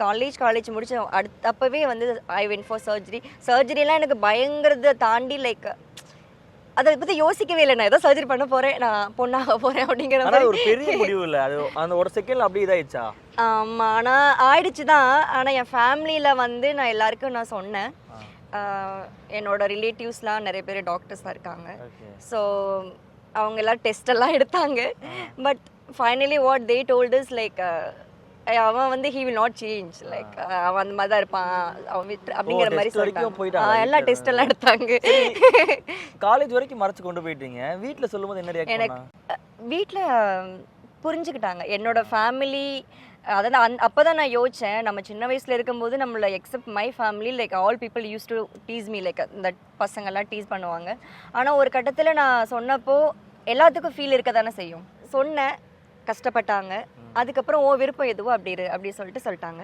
College முடிச்சு அப்பவே வந்து ஐ வென்ட் ஃபார் சர்ஜரிலாம் எனக்கு பயங்கரத தாண்டி லைக் அதை பத்தி யோசிக்கவே இல்லை. நான் ஏதோ சர்ஜரி பண்ண போறேன், நான் பொண்ணாக போறேன் அப்படிங்கிற மாதிரி ஒரு பெரிய முடிவு இல்லை அது, அந்த ஒரு செகண்ட்ல அப்படி இதாயிடுச்சா? ஆமா, ஆனா ஆயிடுச்சு தான். ஆனா என் ஃபேமிலியில வந்து நான் எல்லாருக்கும் நான் சொன்னேன். என்னோட ரிலேட்டிவ்ஸ்லாம் நிறைய பேர் டாக்டர்ஸாக இருக்காங்க. ஸோ அவங்க எல்லாம் டெஸ்ட் எல்லாம் எடுத்தாங்க. But finally what they told is like அவன் வந்து he will not change, like அவன் அந்த மாதிரி தான் இருப்பான் அப்படிங்கிற மாதிரி சொல்லிட்டாங்க. எல்லாம் டெஸ்ட் எல்லாம் எடுத்தாங்க. காலேஜ் வரைக்கும் மறைச்சு கொண்டு போயிட்டீங்க, வீட்ல சொல்லும்போது என்ன ரியாக்ட்? எனக்கு வீட்டில் புரிஞ்சுக்கிட்டாங்க என்னோட ஃபேமிலி. அதான் அப்போதான் நான் யோசித்தேன், நம்ம சின்ன வயசில் இருக்கும்போது நம்மளை except my family like all people use to tease me, like இந்த பசங்கள்லாம் டீஸ் பண்ணுவாங்க. ஆனால் ஒரு கட்டத்தில் நான் சொன்னப்போ எல்லாத்துக்கும் ஃபீல் இருக்க தானே செய்யும். சொன்னேன், கஷ்டப்பட்டாங்க. அதுக்கப்புறம் விருப்பம் எதுவோ அப்படி சொல்லிட்டாங்க.